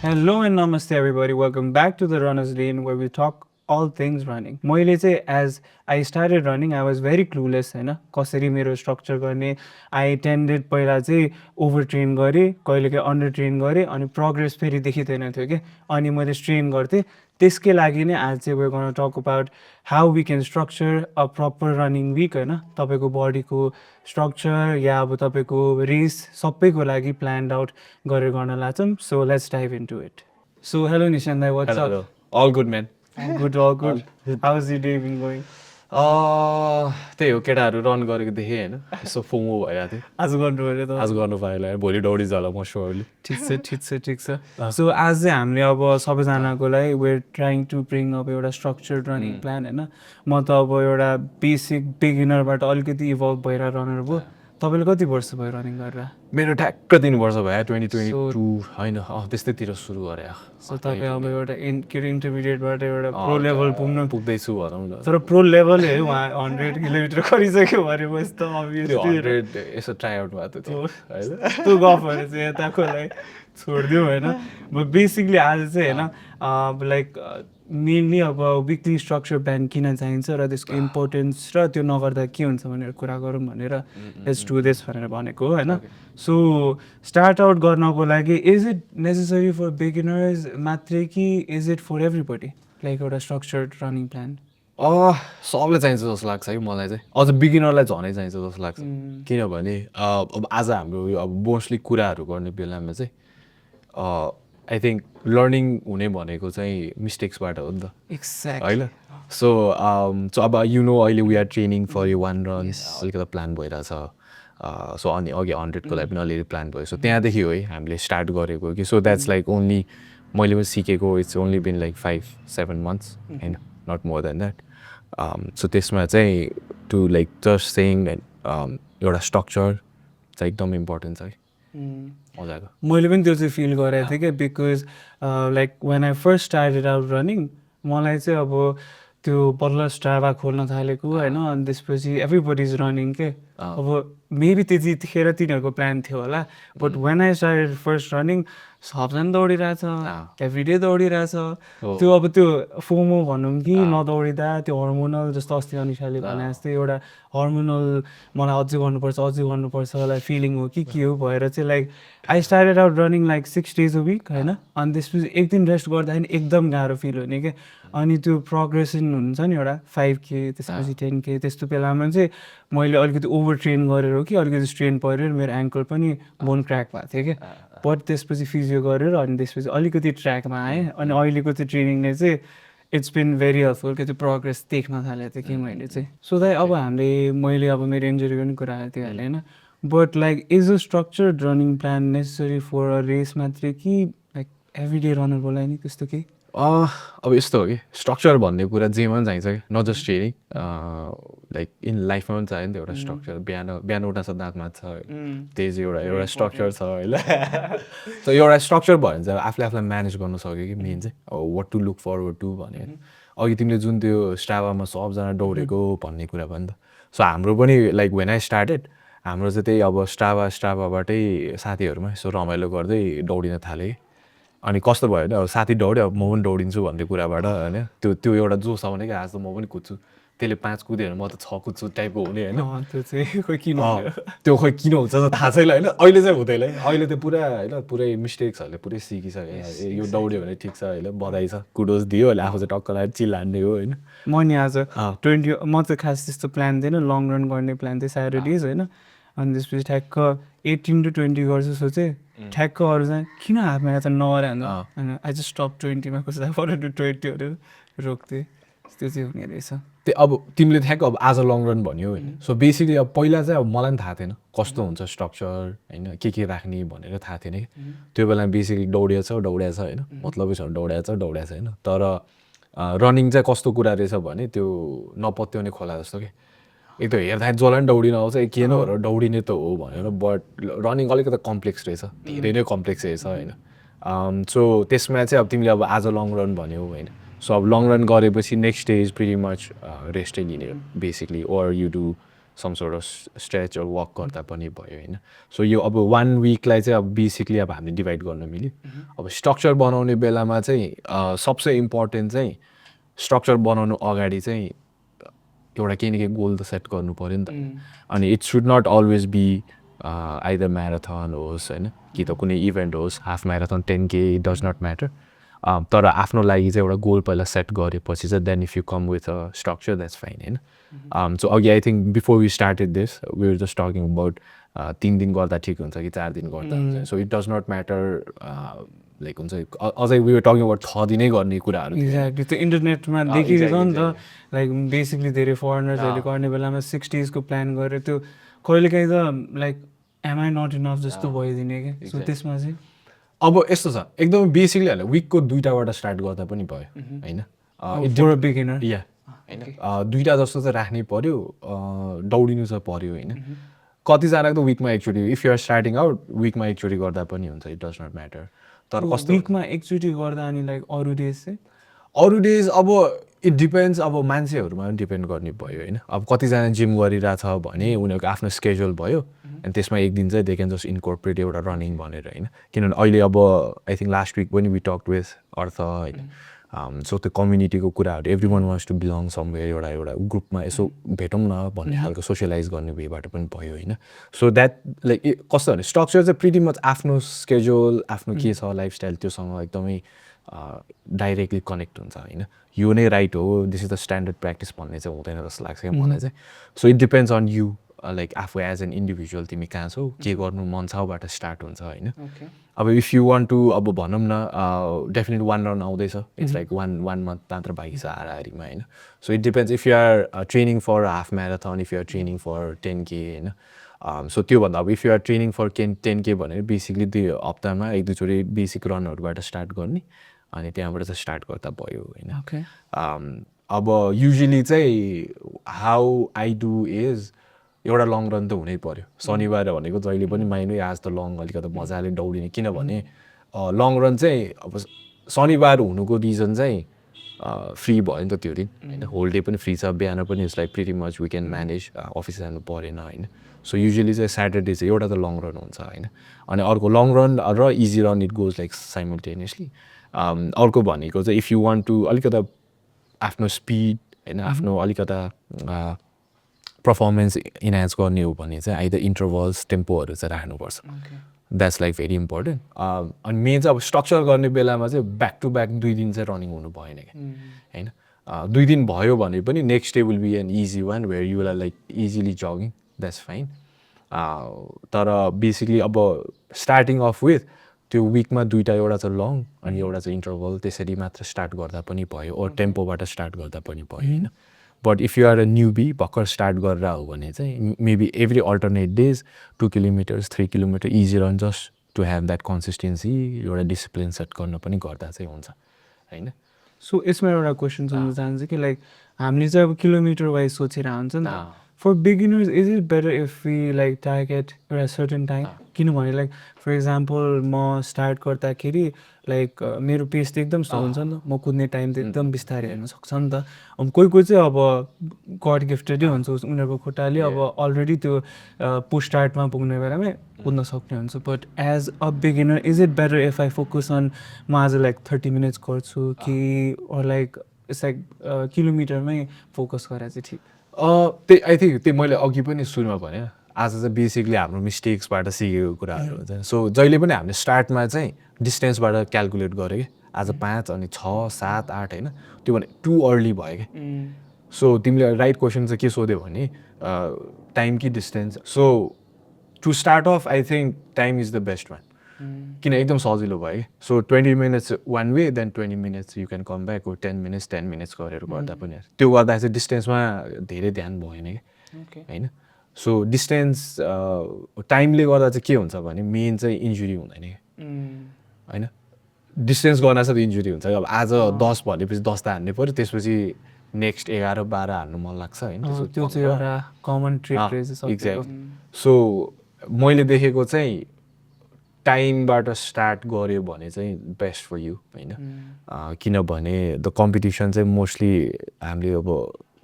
Hello and namaste everybody. Welcome back to the Runner's Lane where we talk all things running. मैले चाहिँ as I started running, I was very clueless हैन कसरी मेरो structure गर्ने. I tended पहिला चाहिँ over train गरेँ, कहिलेकाहीँ अन्डर ट्रेन गरेँ अनि प्रोग्रेस फेरि देखिँदैन थियो के. अनि मैले स्ट्रेन गर्थेँ. त्यसकै लागि नै आज चाहिँ we're going to talk about how we can structure a proper running week हैन. तपाईको बडीको स्ट्रक्चर या अब तपाईको रेस सबैको लागि प्लान्ड आउट गरेर गर्न लाग्छौँ. So let's dive into it. So hello Nishanta, what's Hello. up? All good, man. All good, all good. How's your day been going? त्यही हो केटाहरू रन गरेको देखेँ होइन यसो फोमो भइरहेको थियो आज गर्नु पऱ्यो त. आज गर्नु पाएन भोलि दौडिन्छ होला म स्योरली ठिक छ ठिक छ ठिक छ. सो आज चाहिँ हामीले अब सबैजनाको लागि वेयर ट्राइङ टु ब्रिङ अब एउटा स्ट्रक्चर्ड रनिङ प्लान होइन. म त अब एउटा बेसिक बिगिनरबाट अलिकति इभल्भ भएर रनर भयो. तपाईँले कति वर्ष भयो रनिङ गरेर? मेरो ठ्याक्क 3 वर्ष भयो 2022 होइन त्यस्तैतिर सुरु गरेँ सो तपाईँ अब एउटा इन्टरमिडिएटबाट एउटा प्रो लेभल पुग्न पुग्दैछु भनौँ न तर प्रो लेभलै है उहाँ 100 किलोमिटर गरिसक्यो भनेपछि त अभियसली 100 यसो ट्राई आउट भएको थियो होइन त्यो गफहरू चाहिँ यताकोलाई छोडिदिउँ होइन. बेसिकली आज चाहिँ होइन लाइक मेनली अब विकली स्ट्रक्चर प्लान किन चाहिन्छ र त्यसको इम्पोर्टेन्स र त्यो नगर्दा के हुन्छ भनेर कुरा गरौँ भनेर लेट्स डु दिस भनेर भनेको हो होइन. सो स्टार्ट आउट गर्नको लागि is it necessary for beginners मात्रै कि is it for everybody like एउटा स्ट्रक्चर्ड रनिङ प्लान? सबलाई चाहिन्छ जस्तो लाग्छ है मलाई चाहिँ अझ बिगिनरलाई झनै चाहिन्छ जस्तो लाग्छ किनभने अब आज हाम्रो अब मोस्टली कुराहरू गर्ने बेलामा चाहिँ आई थिङ्क लर्निङ हुने भनेको चाहिँ मिस्टेक्सबाट हो नि त एक्ज्याक्ट होइन. सो अब यु नो अहिले वी आर ट्रेनिङ फर यो वान रन अलिकति प्लान भइरहेछ. सो अनि अघि 100को लागि पनि अलिअलि प्लान भयो. सो त्यहाँदेखि हो है हामीले स्टार्ट गरेको कि सो द्याट्स लाइक ओन्ली मैले पनि सिकेको it's only been like 5-7 months होइन not more than that. So त्यसमा चाहिँ टु लाइक जस्ट सेङ एउटा स्ट्रक्चर चाहिँ एकदम इम्पोर्टेन्ट छ है मजाको. मैले पनि त्यो चाहिँ फिल गरेको थिएँ क्या because like when I first started out running मलाई चाहिँ अब त्यो बल्ल स्ट्राभा खोल्न थालेको होइन. अनि त्यसपछि एभ्रीबडी इज रनिङ के अब मेबी त्यतिखेर तिनीहरूको प्लान थियो होला but when I started first running सबजना दौडिरहेछ एभ्रिडे दौडिरहेछ. त्यो अब त्यो फोमो भनौँ कि नदौडिँदा त्यो हर्मोनल जस्तो अस्ति अनिसाले भने जस्तै एउटा हर्मोनल मलाई अझै गर्नुपर्छ होला फिलिङ हो कि के हो भएर चाहिँ like I started out running like 6 days a week होइन. अनि त्यसपछि एक दिन रेस्ट गर्दाखेरि एकदम गाह्रो फिल हुने क्या. अनि त्यो प्रोग्रेसन हुन्छ नि एउटा 5K त्यसपछि 10K त्यस्तो बेलामा चाहिँ मैले अलिकति ओभर ट्रेन गरेर हो कि अलिकति स्ट्रेन परेर मेरो एङ्कल पनि बोन क्र्याक भएको थियो क्या. बट त्यसपछि फिजियो गरेर अनि त्यसपछि अलिकति ट्र्याकमा आएँ. अनि अहिलेको त्यो ट्रेनिङले चाहिँ इट्स बिन भेरी हेल्पफुल कि त्यो प्रोग्रेस देख्न थालेको थिएँ कि मैले चाहिँ. सो द्याट अब मैले अब मेरो इन्जुरीको पनि कुरा आएको थियो होइन. But like is a structured running plan necessary for a race मात्रै कि लाइक एभ्री डे रनरको लागि नि त्यस्तो केही? अब यस्तो हो कि स्ट्रक्चर भन्ने कुरा जेमा पनि चाहिन्छ कि not just training like in लाइफमा पनि चाहियो नि त एउटा स्ट्रक्चर. बिहान उठ्न छ दाँत मात्छ त्यही चाहिँ एउटा स्ट्रक्चर छ होइन. सो एउटा स्ट्रक्चर भयो भने चाहिँ आफूलाई म्यानेज गर्न सक्यो कि मेन चाहिँ what to look forward to भने अघि तिमीले जुन त्यो स्ट्राभामा सबजना दौडेको भन्ने कुरा भयो नि त. सो हाम्रो पनि लाइक वेन आई स्टार्टेड हाम्रो चाहिँ त्यही अब स्ट्राभाबाटै साथीहरूमा यसो रमाइलो गर्दै दौडिन थालेँ. अनि कस्तो भयो भने अब साथी दौड्यो अब म पनि दौडिन्छु भन्ने कुराबाट होइन त्यो एउटा जोस आउने क्या आज त म पनि कुद्छु त्यसले 5 कुद्यो भने म त 6 कुद्छु टाइपको हुने होइन. त्यो चाहिँ खोइ किन त्यो खोइ किन हुन्छ त थाहा छैन होइन. अहिले चाहिँ हुँदैन है अहिले त पुरा होइन पुरै मिस्टेक्सहरूले पुरै सिकिसक्यो. यो दौड्यो भने ठिक छ होइन बधाई छ कुडोस दियो अहिले आफू चाहिँ टक्क लगाएर चिल हान्ने हो होइन. म नि आज 20 म चाहिँ खास त्यस्तो प्लान थिएन लङ रन गर्ने प्लान थियो स्याटरडेज होइन. अनि त्यसपछि ठ्याक्क 18 to 20 गर्छु सोचेँ ठ्याक्क अरू चाहिँ किन हातमा त नगरे होइन आई जस्ट स्टप 20मा कसै फर टु 20हरू रोक्थेँ. त्यो चाहिँ हुने रहेछ. त्यो अब तिमीले ठ्याक्क अब आज लङ रन भन्यो होइन. सो बेसिकली अब पहिला चाहिँ अब मलाई पनि थाहा थिएन कस्तो हुन्छ स्ट्रक्चर होइन के राख्ने भनेर थाहा थिएन कि. त्यो बेला बेसिकली दौडिएछ होइन मतलबै छ दौडिएछ होइन. तर रनिङ चाहिँ कस्तो कुरा रहेछ भने त्यो नपत्याउने खोला जस्तो कि एक त हेर्दाखेरि जसलाई पनि दौडिन आउँछ के न हो दौडिने त हो भनेर. बट रनिङ अलिकति कम्प्लेक्स रहेछ धेरै नै कम्प्लेक्स रहेछ होइन. सो त्यसमा चाहिँ अब तिमीले अब आज लङ रन भन्यौ होइन. सो अब लङ रन गरेपछि next day is pretty much रेस्टै लिने basically or you do some sort of stretch or walk गर्दा पनि भयो होइन. सो यो अब 1 विकलाई चाहिँ अब बेसिकली अब हामीले डिभाइड गर्न मिल्यो. अब स्ट्रक्चर बनाउने बेलामा चाहिँ सबसे इम्पोर्टेन्ट चाहिँ स्ट्रक्चर बनाउनु अगाडि चाहिँ एउटा केही न केही गोल त सेट गर्नु पऱ्यो नि त. अनि it should not always be either marathon होस् होइन कि त कुनै इभेन्ट होस्, half marathon 10K does not matter. तर आफ्नो लागि चाहिँ एउटा गोल पहिला सेट गरेपछि चाहिँ then if you come with a structure that's fine होइन. सो अघि I think before we started this we were just talking about 3 दिन गर्दा ठिक हुन्छ कि 4 दिन गर्दा हुन्छ. So it does not matter like हुन्छ अझै वी वर टकिङ अबाउट 6 दिनै गर्ने कुराहरू. एक्ज्याक्टली त्यो इन्टरनेटमा देखिएको छ नि त लाइक बेसिकली धेरै फरेनर्सहरूले गर्ने बेलामा 6 डेजको प्लान गरेर त्यो कहिलेकाहीँ त like am I not enough जस्तो भइदिने क्या. सो त्यसमा चाहिँ अब यस्तो छ एकदमै बेसिकली होइन विकको 2टाबाट स्टार्ट गर्दा पनि भयो होइन. फर अ बिगिनर या होइन 2टा जस्तो चाहिँ राख्नै पऱ्यो. दौडिनु चाहिँ पऱ्यो होइन. कतिजनाको त विकमा एकचोटि इफ युआर स्टार्टिङ आउट विकमा एकचोटि गर्दा पनि हुन्छ. It does not matter. तर कस्तो विकमा एकचोटि गर्दा अनि लाइक अरू डेज चाहिँ अरू डेज अब इट डिपेन्ड्स. अब मान्छेहरूमा पनि डिपेन्ड गर्ने भयो होइन. अब कतिजना जिम गरिरहेछ भने उनीहरूको आफ्नो स्केड्युल भयो अनि त्यसमा एक दिन चाहिँ दे क्यान जस्ट इन्कर्पोरेट एउटा रनिङ भनेर होइन. किनभने अहिले अब आई थिङ्क लास्ट विक पनि वी टक विथ अर्थ होइन. सो त्यो कम्युनिटीको कुराहरू everyone wants to belong somewhere एउटा ग्रुपमा यसो भेटौँ न भन्ने खालको सोसियलाइज गर्ने वेबाट पनि भयो होइन. सो द्याट लाइक कस्तो भने स्ट्रक्चर चाहिँ प्रिटी मच आफ्नो स्केड्युल आफ्नो के छ लाइफस्टाइल त्योसँग एकदमै डाइरेक्टली कनेक्ट हुन्छ होइन. यो नै राइट हो this is the standard practice भन्ने चाहिँ हुँदैन जस्तो लाग्छ क्या मलाई चाहिँ. So it depends on you like आफू एज एन इन्डिभिजुअल तिमी कहाँ छौ के गर्नु मन छबाट स्टार्ट हुन्छ होइन. अब इफ यु वान्ट टु अब भनौँ न डेफिनेटली 1 रन आउँदैछ इट्स लाइक वान मन्थ मात्र बाँकी छ हाराहारीमा होइन. So it depends if you are training for half marathon if you are training for 10K होइन. सो त्योभन्दा अब if you are training for 10K भने बेसिकली त्यो हप्तामा 1-2 बेसिक रनहरूबाट स्टार्ट गर्ने अनि त्यहाँबाट चाहिँ स्टार्ट गर्दा भयो होइन. अब युजली चाहिँ हाउ आई डु इज एउटा लङ रन त हुनै पऱ्यो. शनिबार भनेको जहिले पनि माइन्ड आज त लङ अलिकति मजाले दौडिने. किनभने लङ रन चाहिँ अब शनिबार हुनुको रिजन चाहिँ फ्री भयो नि त त्यो दिन होइन. होल डे पनि फ्री छ बिहान पनि it's like pretty much we can manage office जानु परेन होइन. सो युजली चाहिँ स्याटरडे चाहिँ एउटा त लङ रन हुन्छ होइन. अनि अर्को लङ रन र easy run it goes like simultaneously. अर्को भनेको चाहिँ इफ यु वान्ट टु अलिकता आफ्नो स्पिड होइन आफ्नो अलिकता पर्फर्मेन्स इन्हान्स गर्ने हो भने चाहिँ आइदर इन्टरभल्स टेम्पोहरू चाहिँ राख्नुपर्छ. That's like very important. अनि मेन चाहिँ अब स्ट्रक्चर गर्ने बेलामा चाहिँ ब्याक टु ब्याक 2 दिन चाहिँ रनिङ हुनु भएन क्या होइन. 2 दिन भयो भने पनि next day will be an easy one where you are like easily jogging that's fine. तर बेसिकली अब स्टार्टिङ अफ विथ त्यो विकमा 2टा एउटा चाहिँ लङ अनि एउटा चाहिँ इन्टरभल त्यसरी मात्र स्टार्ट गर्दा पनि भयो ओर टेम्पोबाट स्टार्ट गर्दा पनि भयो होइन. But if you are a newbie भर्खर स्टार्ट गरेर हो भने चाहिँ maybe every alternate days 2 kilometres 3 kilometre easy run just to have that consistency एउटा डिसिप्लिन सेट गर्न पनि गर्दा चाहिँ हुन्छ होइन. सो यसमा एउटा क्वेसन सोध्न चाहन्छु कि लाइक हामीले चाहिँ अब किलोमिटर वाइज सोचेर हुन्छ नि त. For beginners is it better if we like target एउटा सर्टेन टाइम. किनभने लाइक फर इक्जाम्पल म स्टार्ट गर्दाखेरि लाइक मेरो पेस त एकदम स्लो हुन्छ नि त. म कुद्ने टाइम त एकदम बिस्तारै हेर्न सक्छ नि त. कोही चाहिँ अब गड गिफ्टेडै हुन्छ उनीहरूको खुट्टाले अब अलरेडी त्यो पुस स्टार्टमा पुग्ने बेलामै कुद्न सक्ने हुन्छ. But as a beginner is it better if I focus on म आज लाइक 30 मिनट्स गर्छु कि लाइक इट्स लाइक किलोमिटरमै फोकस गरेर चाहिँ ठिक. त्यही आई थिङ्क त्यही मैले अघि पनि सुरुमा भने आज चाहिँ बेसिकली हाम्रो मिस्टेक्सबाट सिकेको कुराहरू हुन्छ. सो जहिले पनि हामीले स्टार्टमा चाहिँ डिस्टेन्सबाट क्यालकुलेट गऱ्यो कि आज 5 अनि 6 7 8 होइन. त्यो भने टु अर्ली भयो कि. सो तिमीले राइट क्वेसन चाहिँ के सोध्यो भने टाइम कि distance. So to start off I think time is the best one. किन एकदम सजिलो भयो कि. So 20 minutes one way then 20 minutes you can come back 10 minutes गरेर गर्दा पनि त्यो गर्दा चाहिँ डिस्टेन्समा धेरै ध्यान भएन कि होइन. सो डिस्टेन्स टाइमले गर्दा चाहिँ के हुन्छ भने मेन चाहिँ इन्जुरी हुँदैन कि होइन. डिस्टेन्स गर्न चाहिँ इन्जुरी हुन्छ. अब आज 10 भनेपछि 10 त हान्नै पऱ्यो त्यसपछि नेक्स्ट 11-12 हान्नु मन लाग्छ होइन. त्यो चाहिँ एउटा कमन ट्रिक रहेछ. एक्ज्याक्ट. सो मैले देखेको चाहिँ टाइमबाट स्टार्ट गऱ्यो भने चाहिँ बेस्ट फर यु होइन. किनभने द कम्पिटिसन चाहिँ मोस्टली हामीले अब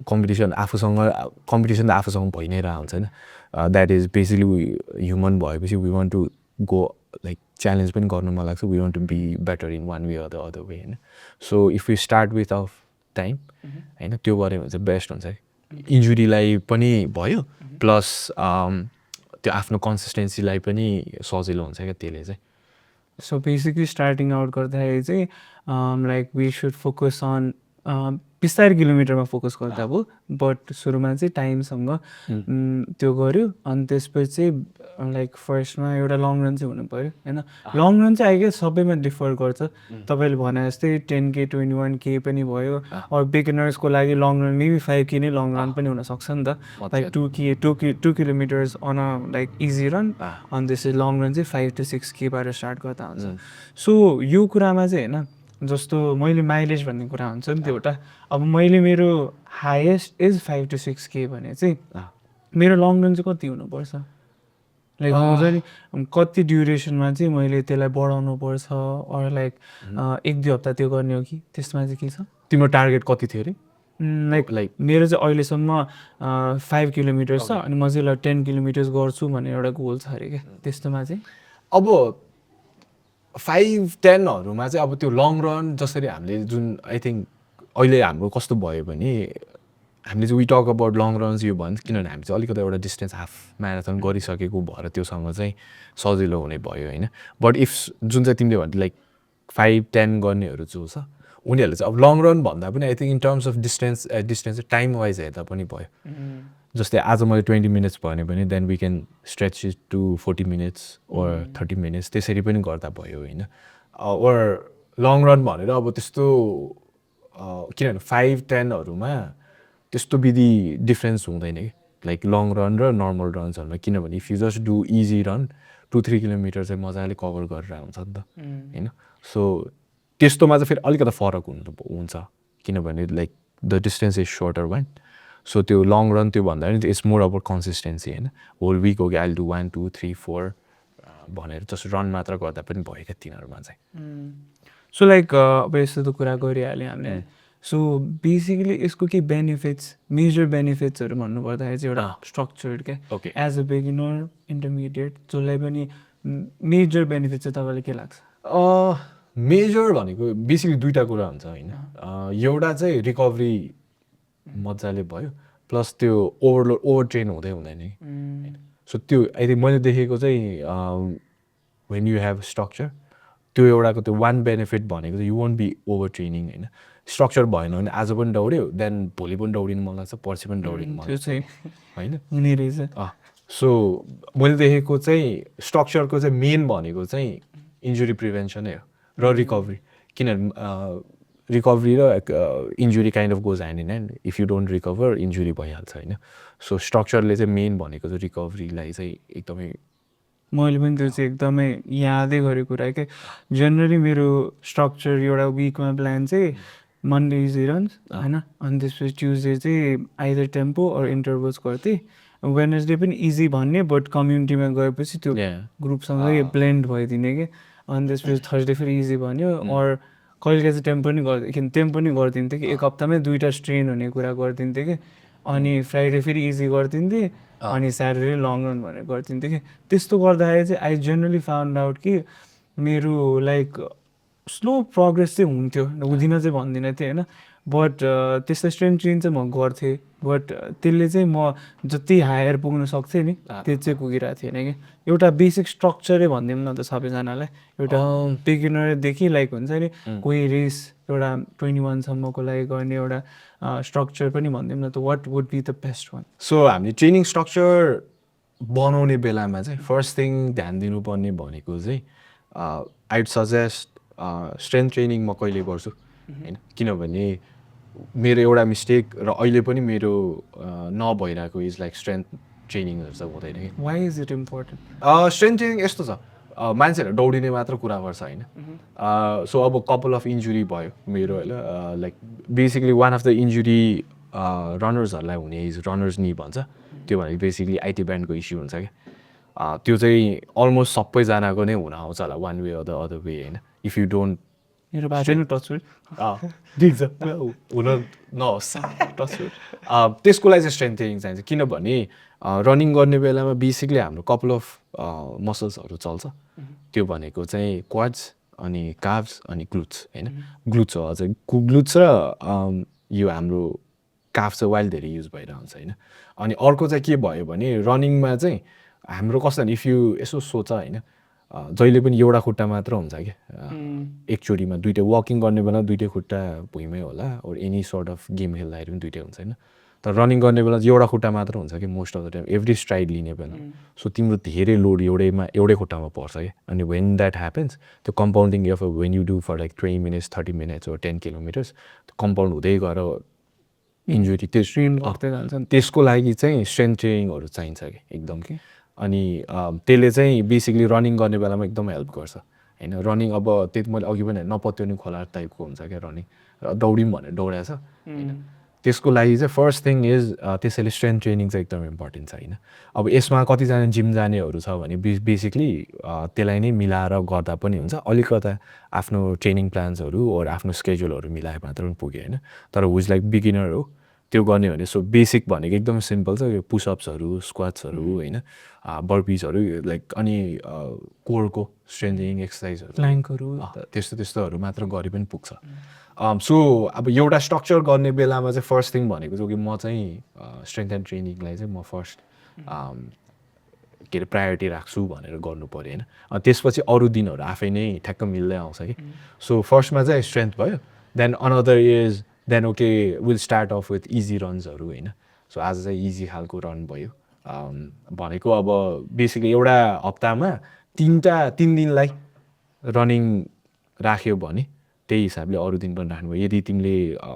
कम्पिटिसन त आफूसँग भइ नै रहेको हुन्छ होइन द्याट इज बेसिकली ह्युमन भएपछि we want to go like challenge पनि गर्नु मन लाग्छ we want to be better in one way or the other way होइन so if you start with off time होइन त्यो गऱ्यो भने चाहिँ बेस्ट हुन्छ इन्जुरीलाई पनि भयो प्लस त्यो आफ्नो कन्सिस्टेन्सीलाई पनि सजिलो हुन्छ क्या त्यसले चाहिँ सो बेसिकली स्टार्टिङ आउट गर्दाखेरि चाहिँ like we should focus on बिस्तारै किलोमिटरमा फोकस गर्दा भयो बट सुरुमा चाहिँ टाइमसँग त्यो गऱ्यो अनि त्यसपछि चाहिँ लाइक फर्स्टमा एउटा लङ रन चाहिँ हुनु पऱ्यो होइन लङ रन चाहिँ आई गेस सबैमा डिफर गर्छ तपाईँले भने जस्तै 10K 21K पनि भयो अरू बिगिनर्सको लागि लङ रन मेबी 5K नै लङ रन पनि हुनसक्छ नि त like 2 kilometers on a like easy run अनि त्यसपछि लङ रन चाहिँ 5 to 6Kबाट स्टार्ट गर्दा हुन्छ सो यो कुरामा चाहिँ होइन जस्तो मैले माइलेज भन्ने कुरा हुन्छ नि त्यो एउटा अब मैले मेरो हाइएस्ट इज 5 to 6K भने चाहिँ मेरो लङ रन चाहिँ कति हुनुपर्छ लाइक हुन्छ नि कति ड्युरेसनमा चाहिँ मैले त्यसलाई बढाउनु पर्छ अरू लाइक 1-2 हप्ता त्यो गर्ने हो कि त्यसमा चाहिँ के छ तिम्रो टार्गेट कति थियो अरे लाइक मेरो चाहिँ अहिलेसम्म 5 किलोमिटर्स छ अनि म चाहिँ ल 10 किलोमिटर्स गर्छु भन्ने एउटा गोल छ अरे क्या त्यस्तोमा चाहिँ अब 5-10हरूमा चाहिँ अब त्यो लङ रन जसरी हामीले जुन आई थिङ्क अहिले हाम्रो कस्तो भयो भने हामीले चाहिँ we talk about long runs यो भन्छ किनभने हामी चाहिँ अलिकति एउटा डिस्टेन्स हाफ म्याराथन गरिसकेको भएर त्योसँग चाहिँ सजिलो हुने भयो होइन बट इफ जुन चाहिँ तिमीले भन्थ्यो लाइक 5-10 गर्नेहरू जो छ उनीहरूले चाहिँ अब लङ रन भन्दा पनि I think in terms of distance time wise हेर्दा पनि भयो जस्तै आज मैले 20 मिनट्स भन्यो भने then we can stretch it to 40 minutes or 30 minutes त्यसरी पनि गर्दा भयो होइन ओर लङ रन भनेर अब त्यस्तो किनभने 5-10हरूमा त्यस्तो विधि डिफ्रेन्स हुँदैन कि लाइक लङ रन र नर्मल रन्सहरूमा किनभने if you just do easy run 2-3 kilometre चाहिँ मजाले कभर गरेर हुन्छ नि त होइन सो त्यस्तोमा चाहिँ फेरि अलिकति फरक हुन्छ किनभने like the distance is shorter one so त्यो लङ रन त्यो भन्दा पनि इट्स मोर अबाउट कन्सिस्टेन्सी होइन होल विक हो कि आइल डु 1 2 3 4 भनेर जस्ट रन मात्र गर्दा पनि भयो क्या तिनीहरूमा चाहिँ सो लाइक अब यस्तो त कुरा गरिहाल्यो हामीले सो बेसिकली यसको के बेनिफिट्स मेजर बेनिफिट्सहरू भन्नुपर्दाखेरि चाहिँ एउटा स्ट्रक्चर्ड क्या एज अ बिगिनर इन्टरमिडिएट जसलाई पनि मेजर बेनिफिट चाहिँ तपाईँलाई के लाग्छ मेजर भनेको बेसिकली दुईवटा कुरा हुन्छ होइन एउटा चाहिँ रिकभरी मजाले भयो प्लस त्यो ओभर ट्रेन हुँदै हुँदैन सो त्यो आई थिङ्क मैले देखेको चाहिँ वेन यु हेभ स्ट्रक्चर त्यो एउटाको त्यो वान बेनिफिट भनेको चाहिँ you won't be over training होइन स्ट्रक्चर भएन भने आज पनि दौड्यो देन भोलि पनि दौडिनु मन लाग्छ पर्सि पनि दौडिनु मन लाग्छ होइन सो मैले देखेको चाहिँ स्ट्रक्चरको चाहिँ मेन भनेको चाहिँ इन्जुरी प्रिभेन्सनै हो र रिकभरी किनभने रिकभरी र injury kind of goes hand in hand if you don't recover injury भइहाल्छ होइन सो स्ट्रक्चरले चाहिँ मेन भनेको चाहिँ रिकभरीलाई चाहिँ एकदमै मैले पनि त्यो चाहिँ एकदमै यादै गरेको कुरा क्या जेनरली मेरो स्ट्रक्चर एउटा विकमा प्लान चाहिँ मन्डे इजी रन्स होइन अनि त्यसपछि ट्युजडे चाहिँ आइदर टेम्पो अर इन्टरभल्स गर्थेँ वेडनेसडे पनि इजी भन्ने बट कम्युनिटीमा गएपछि त्यो ग्रुपसँगै ब्लेन्ड भइदिने कि अनि त्यसपछि थर्सडे फेरि इजी भन्यो अर कहिले चाहिँ टेम्पो पनि गर्दै टेम्पो पनि गरिदिन्थेँ कि एक हप्तामै 2टा स्ट्रेन हुने कुरा गरिदिन्थेँ कि अनि फ्राइडे फेरि इजी गरिदिन्थेँ अनि स्याटरडे लङ रन भनेर गरिदिन्थेँ कि त्यस्तो गर्दाखेरि चाहिँ आई जेनरली फाउन्ड आउट कि मेरो लाइक स्लो प्रोग्रेस चाहिँ हुन्थ्यो हुँदिन चाहिँ भन्दिनँ थिएँ होइन बट त्यस्तो स्ट्रेन्थ ट्रेन चाहिँ म गर्थेँ बट त्यसले चाहिँ म जति हायर पुग्न सक्थेँ नि त्यो चाहिँ पुगिरहेको थिएन कि एउटा बेसिक स्ट्रक्चरै भनिदिउँ न त सबैजनालाई एउटा बिगिनरदेखि लाइक हुन्छ नि कोही रेस एउटा 21सम्मको लागि गर्ने एउटा स्ट्रक्चर पनि भनिदिउँ न त what would be the best one so हामीले ट्रेनिङ स्ट्रक्चर बनाउने बेलामा चाहिँ फर्स्ट थिङ ध्यान दिनुपर्ने भनेको चाहिँ आइड सजेस्ट स्ट्रेन्थ ट्रेनिङ म कहिले गर्छु होइन किनभने मेरो एउटा मिस्टेक र अहिले पनि मेरो नभइरहेको इज लाइक स्ट्रेन्थ ट्रेनिङहरू चाहिँ हुँदैन कि why is it important strength training यस्तो छ मान्छेहरू दौडिने मात्र कुरा गर्छ होइन सो अब कपाल अफ इन्जुरी भयो मेरो होइन like basically one of the injury रनर्सहरूलाई हुने इज रनर्स नि भन्छ त्यो भनेको बेसिकली आइटी ब्यान्डको इस्यु हुन्छ क्या त्यो चाहिँ अलमोस्ट सबैजनाको नै हुन आउँछ होला one way or the other way होइन इफ यु डोन्ट मेरो बाटो नै टच ठिक छ हुन नहोस् टचवुड त्यसको लागि चाहिँ स्ट्रेन्थ ट्रेनिङ चाहिन्छ किनभने रनिङ गर्ने बेलामा बेसिकली हाम्रो कपाल अफ मसल्सहरू चल्छ त्यो भनेको चाहिँ क्वाड्स अनि काफ्स अनि ग्लुट्स होइन ग्लुट्स हो अझ ग्लुट्स र यो हाम्रो काफ चाहिँ वाइल्ड धेरै युज भइरहन्छ होइन अनि अर्को चाहिँ के भयो भने रनिङमा चाहिँ हाम्रो कस्तो भने इफ यु यसो सोच होइन जहिले पनि एउटा खुट्टा मात्र हुन्छ क्या एकचोटिमा दुइटै वकिङ गर्ने बेला दुइटै खुट्टा भुइँमै होला और एनी सर्ट अफ गेम खेल्दाखेरि पनि दुइटै हुन्छ होइन तर रनिङ गर्ने बेला एउटा खुट्टा मात्र हुन्छ कि most of the time every STRIDE लिने बेला सो तिम्रो धेरै लोड एउटै खुट्टामा पर्छ क्या अनि वेन द्याट ह्यापन्स त्यो compounding of when you do for like 20 minutes 30 minutes or 10 kilometers त्यो कम्पाउन्ड हुँदै गएर इन्जुरी त्यसको लागि चाहिँ स्ट्रेन्थ ट्रेनिङहरू चाहिन्छ कि एकदम कि अनि त्यसले चाहिँ बेसिकली रनिङ गर्ने बेलामा एकदम हेल्प गर्छ होइन रनिङ अब त्यति मैले अघि पनि नपत्याउने खोला टाइपको हुन्छ क्या रनिङ दौड्यौँ भनेर दौडाएको छ होइन त्यसको लागि चाहिँ फर्स्ट थिङ इज त्यसैले स्ट्रेन्थ ट्रेनिङ चाहिँ एकदम इम्पोर्टेन्ट छ होइन अब यसमा कतिजना जिम जानेहरू छ भने बेसिकली त्यसलाई नै मिलाएर गर्दा पनि हुन्छ अलिकता आफ्नो ट्रेनिङ प्लान्सहरू ओर आफ्नो स्केड्युलहरू मिलाए मात्र पनि पुग्यो होइन तर हुज लाइक बिगिनर हो त्यो गर्ने भने सो बेसिक भनेको एकदम सिम्पल छ यो पुसअप्सहरू स्क्वाट्सहरू होइन बर्पिजहरू लाइक अनि कोरको स्ट्रेन्थिङ एक्सर्साइजहरू प्ल्याङ्कहरू त्यस्तोहरू मात्र गरे पनि पुग्छ सो अब एउटा स्ट्रक्चर गर्ने बेलामा चाहिँ फर्स्ट थिङ भनेको चाहिँ कि म चाहिँ स्ट्रेन्थ एन्ड ट्रेनिङलाई चाहिँ म फर्स्ट के अरे प्रायोरिटी राख्छु भनेर गर्नु पऱ्यो होइन त्यसपछि अरू दिनहरू आफै नै ठ्याक्क मिल्दै आउँछ कि सो फर्स्टमा चाहिँ स्ट्रेन्थ भयो then another is then okay will start off with easy रन्सहरू होइन सो आज चाहिँ इजी खालको रन भयो भनेको अब बेसिकली एउटा हप्तामा 3 दिनलाई रनिङ राख्यो भने त्यही हिसाबले अरू दिन पनि राख्नु भयो यदि तिमीले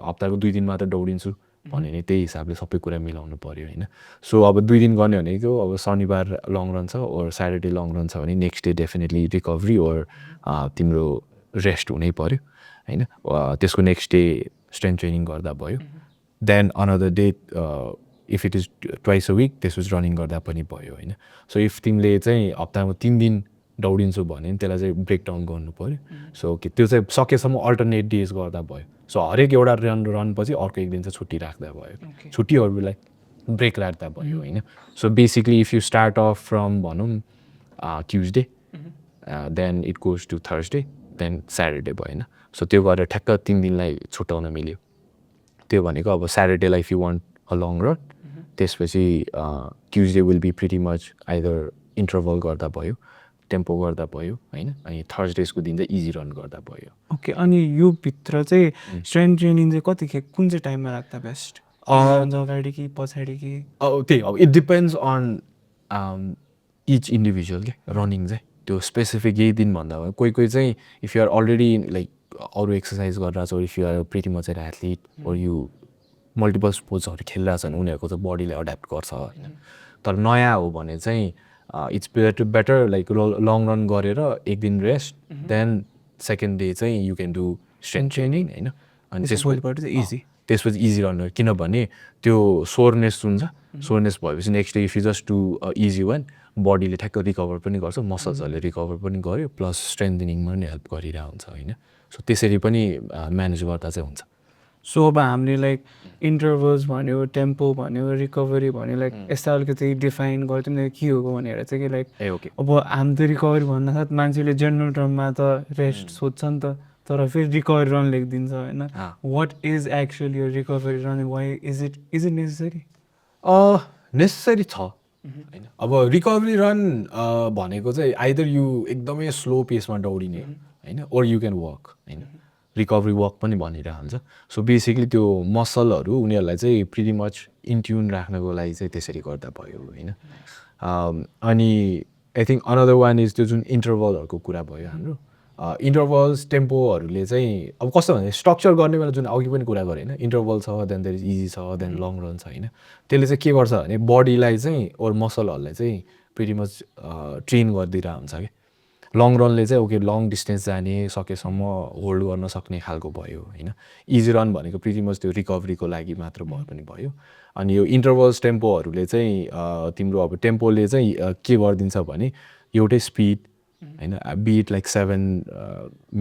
हप्ताको 2 दिन मात्र दौडिन्छु भने नि त्यही हिसाबले सबै कुरा मिलाउनु पऱ्यो होइन सो अब 2 दिन गर्ने भनेको अब शनिबार लङ रन छ ओर स्याटरडे लङ रन छ भने नेक्स्ट डे डेफिनेटली रिकभरी ओर तिम्रो रेस्ट हुनै पऱ्यो होइन त्यसको नेक्स्ट डे स्ट्रेन्थ ट्रेनिङ गर्दा भयो then another day if it is twice a week त्यसपछि रनिङ गर्दा पनि भयो होइन सो इफ तिमीले चाहिँ हप्तामा 3 दिन दौडिन्छु भने त्यसलाई चाहिँ ब्रेकडाउन गर्नु पऱ्यो सो त्यो चाहिँ सकेसम्म अल्टरनेट डेज गर्दा भयो सो हरेक एउटा रनपछि अर्को एक दिन चाहिँ छुट्टी राख्दा भयो छुट्टीहरूलाई ब्रेक राख्दा भयो होइन so basically if you start off from भनौँ Tuesday then it goes to Thursday then Saturday भयो होइन सो त्यो गरेर ठ्याक्क 3 दिनलाई छुट्याउन मिल्यो त्यो भनेको अब स्याटरडेलाई if you want a long run त्यसपछि Tuesday will be pretty much either interval गर्दा भयो टेम्पो गर्दा भयो होइन अनि थर्सडेको दिन चाहिँ इजी रन गर्दा भयो ओके अनि यो भित्र चाहिँ स्ट्रेन्थ ट्रेनिङ चाहिँ कतिखेर कुन चाहिँ टाइममा राख्दा बेस्ट अगाडि कि पछाडि कि त्यही अब it depends on each individual के रनिङ चाहिँ त्यो स्पेसिफिक यही दिन भन्दा भयो कोही चाहिँ इफ युआर अलरेडी लाइक अरू एक्सर्साइज गरिरहेको छ if you're pretty much an athlete or you multiple स्पोर्ट्सहरू खेलिरहेको छन् उनीहरूको चाहिँ बडीले एड्याप्ट गर्छ होइन तर नयाँ हो भने चाहिँ it's better like long run गरेर एक दिन रेस्ट देन सेकेन्ड डे चाहिँ you can do strength training होइन अनि त्यसपछि इजी रन किनभने त्यो सोरनेस हुन्छ सोरनेस भएपछि next day if you just do easy one बडीले ठ्याक्क रिकभर पनि गर्छ मसल्सहरूले रिकभर पनि गर्यो प्लस स्ट्रेन्थनिङमा पनि हेल्प गरिरहेको हुन्छ होइन सो त्यसरी पनि म्यानेज गर्दा चाहिँ हुन्छ सो अब हामीले लाइक इन्टरभल्स भन्यो टेम्पो भन्यो रिकभरी भन्यो लाइक यस्ता अलिकति डिफाइन गर्थ्यौँ के हो भनेर चाहिँ कि लाइक ओके अब हामी त रिकभरी भन्नासाथ मान्छेले जेनरल टर्ममा त रेस्ट सोध्छ नि त तर फेरि रिकभरी रन लेखिदिन्छ होइन वाट इज एक्चुअली यो recovery run why is it necessary necessary छ होइन अब रिकभरी रन भनेको चाहिँ आइदर यु एकदमै स्लो पेसमा दौडिने होइन ओर यु क्यान वक होइन रिकभरी वक पनि भनिरहेको हुन्छ सो बेसिकली त्यो मसलहरू उनीहरूलाई चाहिँ प्रिटी मच इन्ट्युन राख्नको लागि चाहिँ त्यसरी गर्दा भयो होइन अनि I think another one is त्यो जुन इन्टरभलहरूको कुरा भयो हाम्रो इन्टरभल्स टेम्पोहरूले चाहिँ अब कस्तो भने स्ट्रक्चर गर्ने बेला जुन अघि पनि कुरा गरेँ होइन इन्टरभल छ देन देयर इज इजी छ देन लङ रन छ होइन त्यसले चाहिँ के गर्छ भने बडीलाई चाहिँ ओर मसलहरूलाई चाहिँ प्रिटी मच ट्रेन गरिदिरहेको हुन्छ कि लङ रनले चाहिँ ओके लङ डिस्टेन्स जाने सकेसम्म होल्ड गर्न सक्ने खालको भयो होइन इजी रन भनेको प्रिटी मच त्यो रिकभरीको लागि मात्र भए पनि भयो अनि यो इन्टरभल्स टेम्पोहरूले चाहिँ तिम्रो अब टेम्पोले चाहिँ के गरिदिन्छ भने एउटै स्पिड होइन बी इट लाइक 7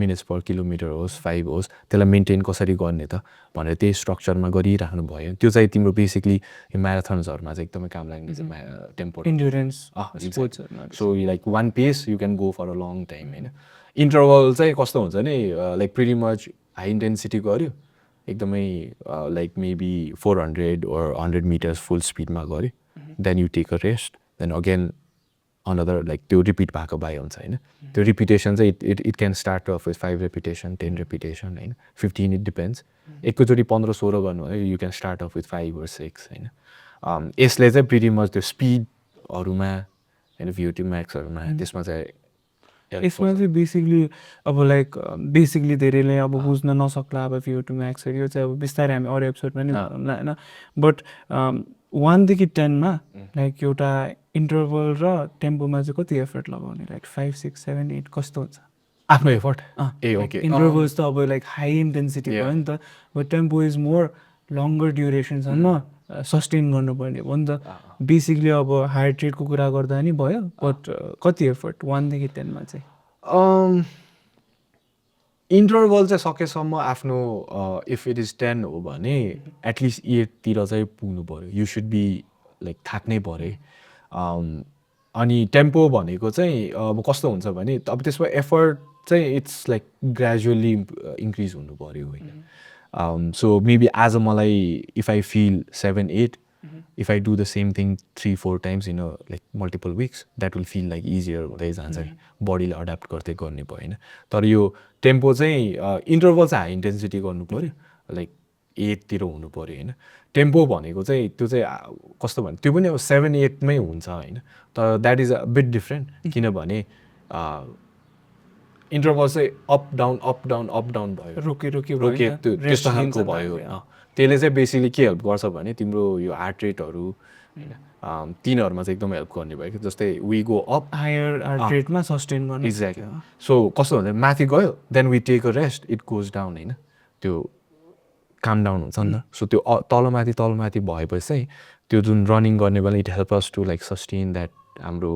minutes/kilometer होस् 5 होस् त्यसलाई मेन्टेन कसरी गर्ने त भनेर त्यही स्ट्रक्चरमा गरिराख्नु भयो त्यो चाहिँ तिम्रो बेसिकली म्याराथन्सहरूमा चाहिँ एकदमै काम लाग्ने चाहिँ टेम्पो इन्ड्युरेन्स स्पोर्ट्सहरूमा so like one pace you can go for a long time होइन इन्टरभल चाहिँ कस्तो हुन्छ नि like pretty much high intensity गऱ्यो एकदमै like maybe 400 or 100 meters full स्पिडमा गऱ्यो then you take a rest then again another like त्यो रिपिट भएको बाई हुन्छ होइन त्यो रिपिटेसन चाहिँ it can start off with 5 repetition 10 repetition होइन 15 इट डिपेन्ड्स एकैचोटि 15-16 गर्नु है you can start off with 5 or 6 होइन यसले चाहिँ प्रिटी मच त्यो स्पिडहरूमा होइन VO2 maxहरूमा त्यसमा चाहिँ यसमा चाहिँ बेसिकली अब लाइक बेसिकली धेरैले अब बुझ्न नसक्ला अब VO2 maxहरू यो चाहिँ अब बिस्तारै हामी अरू एपिसोडमा नि भन्ला होइन बट 1देखि 10मा लाइक एउटा इन्टरभल र टेम्पोमा चाहिँ कति एफर्ट लगाउने लाइक 5 6 7 8 कस्तो हुन्छ आफ्नो एफर्ट ए ओके इन्टरभल्स त अब लाइक हाई इन्टेन्सिटी भयो नि त but tempo is more longer ड्युरेसनसम्म सस्टेन गर्नुपर्ने हो नि त बेसिकली अब हार्ट रेटको कुरा गर्दा नि भयो बट कति एफर्ट 1देखि 10मा चाहिँ इन्टरभल चाहिँ सकेसम्म आफ्नो इफ इट इज 10 हो भने एटलिस्ट 8तिर चाहिँ पुग्नु पऱ्यो यु सुड बी लाइक थाक्नै पऱ्यो अनि टेम्पो भनेको चाहिँ अब कस्तो हुन्छ भने अब त्यसमा एफर्ट चाहिँ इट्स लाइक ग्रेजुअली इन्क्रिज हुनु पऱ्यो होइन सो मेबी आज मलाई if I feel 7 8 if I do the same thing 3-4 times in like multiple weeks that will feel like easier हुँदै जान्छ कि बडीले अड्याप्ट गर्दै गर्ने भयो होइन तर यो टेम्पो चाहिँ इन्टरभल चाहिँ हाई इन्टेन्सिटी गर्नु पऱ्यो लाइक 8तिर हुनु पऱ्यो होइन टेम्पो भनेको चाहिँ त्यो चाहिँ कस्तो भने त्यो पनि अब 7 8मै हुन्छ होइन तर that is a bit different किनभने इन्टरभल चाहिँ अप डाउन भयो रोके त्यस्तो खालको भयो त्यसले चाहिँ बेसिकली के हेल्प गर्छ भने तिम्रो यो हार्ट रेटहरू होइन तिनीहरूमा चाहिँ एकदमै हेल्प गर्ने भयो कि जस्तै we go up higher heart रेटमा सस्टेन गर्ने एक्ज्याक्टली सो कस्तो हुन्छ माथि गयो then we take a rest it goes down होइन त्यो काम डाउन हुन्छ नि त सो त्यो तलमाथि भएपछि चाहिँ त्यो जुन रनिङ गर्ने बेला it help us to like sustain that हाम्रो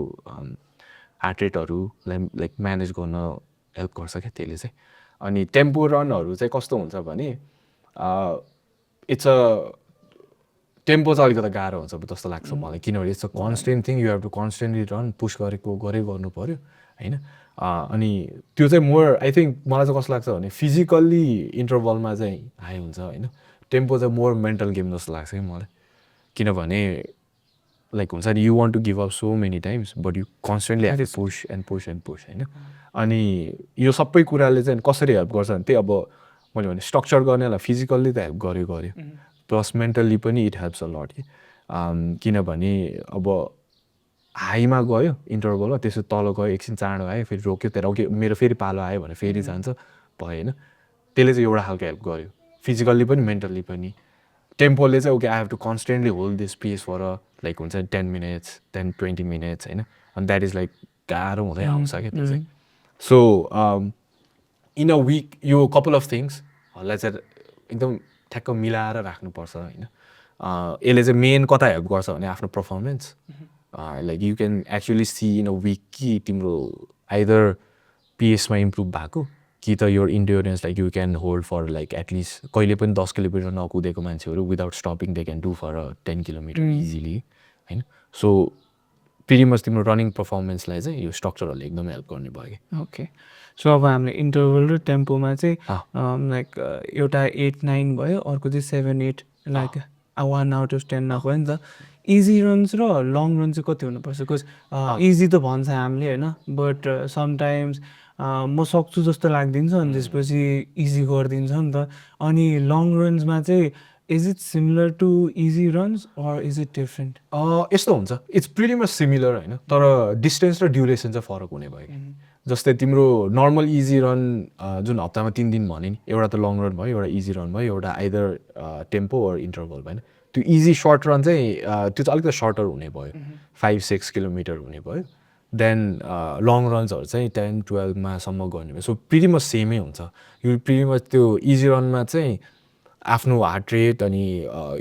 हार्ट रेटहरूलाई लाइक म्यानेज गर्न हेल्प गर्छ क्या त्यसले चाहिँ अनि टेम्पो रनहरू चाहिँ कस्तो हुन्छ भने इट्स अ टेम्पो चाहिँ अलिकति गाह्रो हुन्छ जस्तो लाग्छ मलाई किनभने it's a constant thing you have to constantly run push गरे गर्नु पऱ्यो होइन अनि त्यो चाहिँ मोर आई थिङ्क मलाई चाहिँ कस्तो लाग्छ भने फिजिकल्ली इन्टरभलमा चाहिँ हाई हुन्छ होइन टेम्पो चाहिँ मोर मेन्टल गेम जस्तो लाग्छ कि मलाई किनभने लाइक हुन्छ नि you want to give up so many times but you constantly have to push होइन अनि यो सबै कुराले चाहिँ कसरी हेल्प गर्छ भने त्यही अब मैले भने स्ट्रक्चर गर्नेलाई फिजिकल्ली त हेल्प गर्यो प्लस मेन्टल्ली पनि इट हेल्प्स अ लट किनभने अब हाईमा गयो इन्टरभलमा त्यसो तल गयो एकछिन चाँडो आयो फेरि रोक्यो त्यहाँ मेरो फेरि पालो आयो भने फेरि जान्छ भयो होइन त्यसले चाहिँ एउटा खालको हेल्प गर्यो फिजिकल्ली पनि मेन्टल्ली पनि टेम्पोले चाहिँ okay I have to constantly hold this pace for like हुन्छ 10 minutes देन 20 minutes होइन अनि द्याट इज लाइक गाह्रो हुँदै आउँछ क्या त्यो चाहिँ सो इन अ विक यो कपाल अफ थिङ्सहरूलाई चाहिँ एकदम ठ्याक्क मिलाएर राख्नुपर्छ होइन यसले चाहिँ मेन कता हेल्प गर्छ भने आफ्नो performance like you can actually see in a week कि तिम्रो आइदर पिएसमा इम्प्रुभ भएको कि त यो endurance like you can hold for like at least कहिले पनि 10 किलोमिटर नकुदेको मान्छेहरू without stopping they can do for 10 kilometre easily होइन सो फेरि मच तिम्रो रनिङ पर्फर्मेन्सलाई चाहिँ यो स्ट्रक्चरहरूले एकदमै हेल्प गर्ने भयो कि ओके सो अब हामीले इन्टरभल र टेम्पोमा चाहिँ लाइक एउटा 8 9 भयो अर्को चाहिँ 7 8 लाइक 1 out of 10 भयो नि त इजी रन्स र लङ रन चाहिँ कति हुनुपर्छ बिकज इजी त भन्छ हामीले होइन बट समटाइम्स म सक्छु जस्तो लाग्दिन्छ अनि त्यसपछि इजी गरिदिन्छ नि त अनि लङ रन्समा चाहिँ is it similar to easy runs or is it different यस्तो हुन्छ इट्स प्रिटी मच सिमिलर होइन तर डिस्टेन्स र ड्युरेसन चाहिँ फरक हुने भयो जस्तै तिम्रो नर्मल इजी रन जुन हप्तामा 3 दिन भने नि एउटा त लङ रन भयो एउटा इजी रन भयो एउटा आइदर टेम्पो वा इन्टरभल भएन त्यो इजी सर्ट रन चाहिँ त्यो चाहिँ अलिकति सर्टर हुने भयो 5-6 किलोमिटर हुने भयो देन लङ रन्सहरू चाहिँ 10-12 सम्म गर्ने भयो सो प्रिटी मच सेमै हुन्छ यो प्रिटी मच त्यो इजी रनमा चाहिँ आफ्नो हार्ट रेट अनि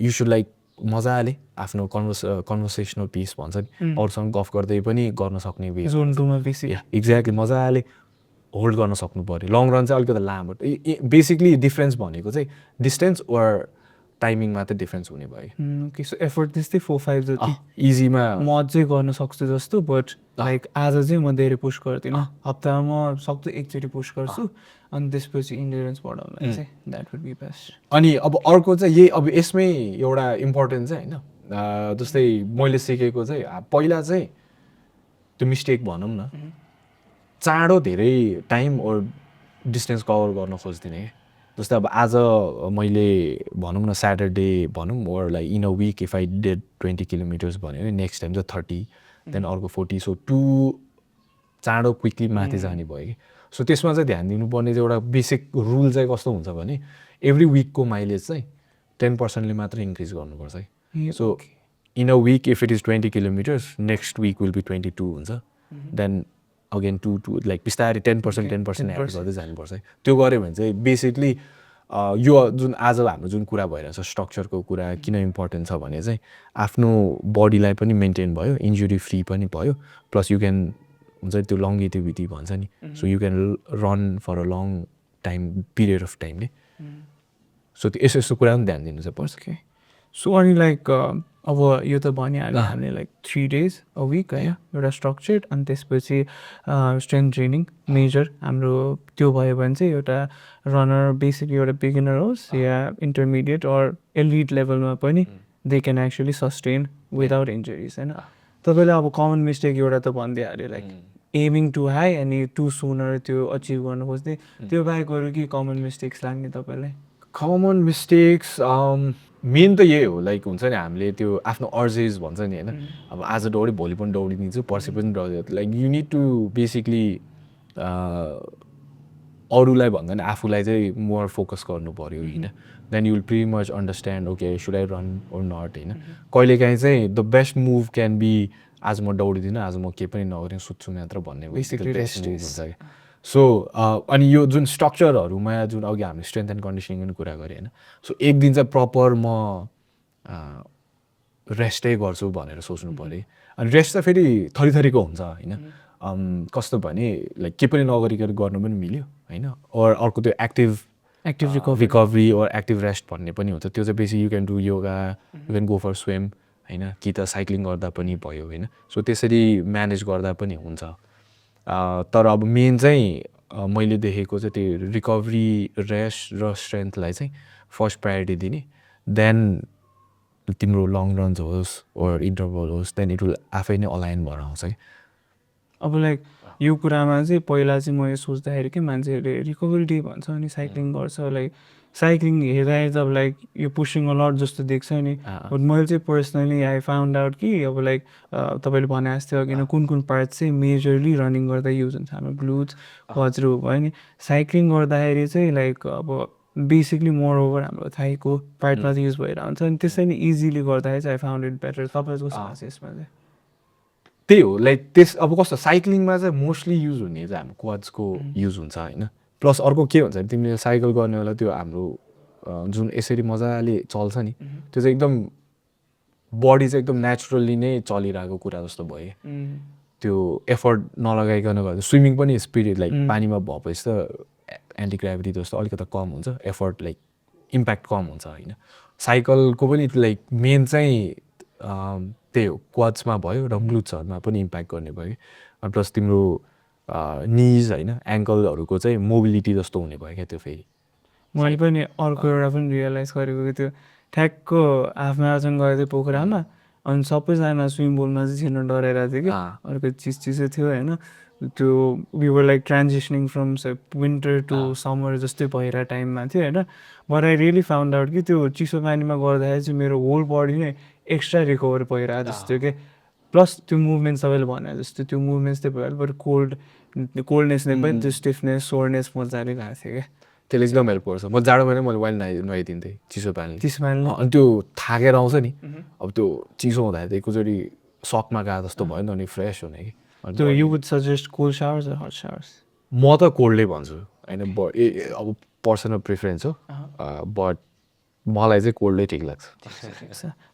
यु सुड लाइक मजाले आफ्नो कन्भर्सेसनल पिस भन्छ नि अरूसँग गफ गर्दै पनि गर्न सक्ने वे जोन टुमा बेसी एक्ज्याक्टली मजाले होल्ड गर्न सक्नु पऱ्यो लङ रन चाहिँ अलिकति लामो बेसिकली डिफ्रेन्स भनेको चाहिँ डिस्टेन्स वर टाइमिङ मात्रै डिफ्रेन्स हुने भयो सो एफोर्ट त्यस्तै 4-5 जति इजीमा म अझै गर्न सक्छु जस्तो बट लाइक आज चाहिँ म धेरै पुस गर्दिनँ हप्तामा म सक्दो एकचोटि पुस गर्छु अनि त्यसपछि इन्ड्योरेन्स बढाउनलाई चाहिँ द्याट वुड बी बेस्ट अनि अब अर्को चाहिँ यही अब यसमै एउटा इम्पोर्टेन्ट चाहिँ होइन जस्तै मैले सिकेको चाहिँ पहिला चाहिँ त्यो मिस्टेक भनौँ न चाँडो धेरै टाइम ओर डिस्टेन्स कभर गर्न खोज्दिनँ कि जस्तै अब आज मैले भनौँ न स्याटरडे भनौँ or like in a week if I did 20 kilometers भन्यो भने नेक्स्ट टाइम चाहिँ 30 देन अर्को 40 सो चाँडो क्विकली माथि जाने भयो कि सो त्यसमा चाहिँ ध्यान दिनुपर्ने चाहिँ एउटा बेसिक रुल चाहिँ कस्तो हुन्छ भने एभ्री विकको माइलेज चाहिँ 10%ले मात्र इन्क्रिज गर्नुपर्छ है so in a week if it is 20 kilometers next week will be 22 हुन्छ देन अगेन 2 लाइक बिस्तारै 10% एड गर्दै जानुपर्छ है त्यो गऱ्यो भने चाहिँ बेसिकली यो जुन आज हाम्रो जुन कुरा भइरहेछ स्ट्रक्चरको कुरा किन इम्पोर्टेन्ट छ भने चाहिँ आफ्नो बडीलाई पनि मेन्टेन भयो इन्जुरी फ्री पनि भयो प्लस यु क्यान हुन्छ त्यो लङ्गेटिभिटी भन्छ नि so you can run for a long time period of टाइमले सो त्यो यस्तो यस्तो कुरा पनि ध्यान दिनु चाहिँ पर्छ ओके सो अनि लाइक अब यो त भनिहाल्यो हामीले लाइक 3 days अ विक होइन एउटा स्ट्रक्चर्ड अनि त्यसपछि स्ट्रेन्थ ट्रेनिङ मेजर हाम्रो त्यो भयो भने चाहिँ एउटा रनर बेसिकली एउटा बिगिनर होस् या इन्टरमिडिएट अर एलिट लेभलमा पनि they can actually sustain without injuries होइन तपाईँले अब कमन मिस्टेक एउटा त भनिदिइहाल्यो लाइक एमिङ टु हाई अनि टु सुनर त्यो अचिभ गर्नु खोज्ने त्यो बाहेक अरू के कमन मिस्टेक्स लाग्ने तपाईँलाई कमन मिस्टेक्स मेन त यही हो लाइक हुन्छ नि हामीले त्यो आफ्नो अर्जेस भन्छ नि होइन अब आज दौडी भोलि पनि दौडिदिन्छु पर्सि पनि दौडिदिन्छु like you need to basically अरूलाई भन्दा नि आफूलाई चाहिँ मोर फोकस गर्नु पऱ्यो होइन then you will pretty much understand okay should I run or not होइन कहिलेकाहीँ चाहिँ the best move can be आज म दौडिदिनँ आज म केही पनि नगरिनँ सुत्छु मात्र भन्ने बेसिकली बेस्ट मुभ हुन्छ क्या सो अनि यो जुन स्ट्रक्चरहरूमा जुन अघि हामीले स्ट्रेन्थ एन्ड कन्डिसनिङको कुरा गरेँ होइन सो एक दिन चाहिँ प्रपर म रेस्टै गर्छु भनेर सोच्नु पऱ्यो अनि रेस्ट चाहिँ फेरि थरीथरीको हुन्छ होइन कस्तो भने लाइक केही पनि नगरिकन गर्नु पनि मिल्यो होइन और अर्को त्यो active recovery or active rest भन्ने पनि हुन्छ त्यो चाहिँ बेसी you can do yoga you can go for swim होइन कि त साइक्लिङ गर्दा पनि भयो होइन सो त्यसरी म्यानेज गर्दा पनि हुन्छ तर अब मेन चाहिँ मैले देखेको चाहिँ त्यो रिकभरी रेस्ट र स्ट्रेन्थलाई चाहिँ फर्स्ट प्रायोरिटी दिने देन तिम्रो लङ रन्स होस् ओर इन्टरभल होस् देन इट विल आफै नै अलाइन भएर आउँछ कि अब लाइक यो कुरामा चाहिँ पहिला चाहिँ म यो सोच्दाखेरि कि मान्छेहरूले रिकभरी डे भन्छ अनि साइक्लिङ गर्छ लाइक साइक्लिङ हेर्दाखेरि त अब लाइक यो पुसिङ अलट जस्तो देख्छ नि बट मैले चाहिँ पर्सनली आई फाउन्ड आउट कि अब लाइक तपाईँले भने जस्तै अघि कुन कुन पार्ट चाहिँ मेजरली रनिङ गर्दा युज हुन्छ हाम्रो ग्लुट्स क्वाड्सहरू भयो नि साइक्लिङ गर्दाखेरि चाहिँ लाइक अब बेसिकली मोर ओभर हाम्रो थाइको पार्टमा चाहिँ युज भइरहेको हुन्छ अनि त्यसरी नै इजिली गर्दाखेरि चाहिँ आई फाउन्ड इट बेटर तपाईँको कस्तो लाग्छ यसमा चाहिँ त्यही हो लाइक त्यस अब कस्तो साइक्लिङमा चाहिँ मोस्टली युज हुने चाहिँ हाम्रो क्वाड्सको युज हुन्छ होइन प्लस अर्को के हुन्छ भने तिमीले साइकल गर्ने बेला त्यो हाम्रो जुन यसरी मजाले चल्छ नि त्यो चाहिँ एकदम बडी चाहिँ एकदम नेचुरल्ली नै चलिरहेको कुरा जस्तो भयो त्यो एफर्ट नलगाइकन गर्दा स्विमिङ पनि स्पिड लाइक पानीमा भएपछि त एन्टी ग्राभिटी जस्तो अलिकति कम हुन्छ एफर्ट लाइक इम्प्याक्ट कम हुन्छ होइन साइकलको पनि लाइक मेन चाहिँ त्यही हो क्वाड्समा भयो र ग्लुट्सहरूमा पनि इम्प्याक्ट गर्ने भयो अनि प्लस तिम्रो निज होइन एङ्कलहरूको चाहिँ मोबिलिटी जस्तो हुने भयो क्या त्यो फेरि मैले पनि अर्को एउटा पनि रियलाइज गरेको कि त्यो ठ्याक्क हाफ म्याराथन गएको थियो पोखरामा अनि सबैजना स्विमिङ पुलमा चाहिँ छिर्न डराइरहेको थियो कि अर्को चिसो थियो होइन त्यो we were like transitioning from winter to summer जस्तै भइरहेको टाइममा थियो होइन but I really found out कि त्यो चिसो पानीमा गर्दाखेरि चाहिँ मेरो होल बडी नै एक्स्ट्रा रिकभर भइरहेको जस्तो थियो कि प्लस त्यो मुभमेन्ट सबैले भने जस्तो त्यो मुभमेन्ट्स चाहिँ भइहाल्यो बट कोल्डनेसले पनि त्यो स्टिफनेस सोरनेस मजाले गएको थियो क्या त्यसले एकदम हेल्प गर्छ म जाडो महिना मैले वाइल नुहाइदिन्थेँ चिसो पानीले अनि त्यो थाकेर आउँछ नि अब त्यो चिसो हुँदाखेरि चाहिँ एकैचोटि सकमा गएको जस्तो भयो नि त अनि फ्रेस हुने कि त्यो you would suggest cold showers or hot showers म त कोल्डै भन्छु होइन अब पर्सनल प्रिफरेन्स हो बट मलाई चाहिँ कोल्डै ठिक लाग्छ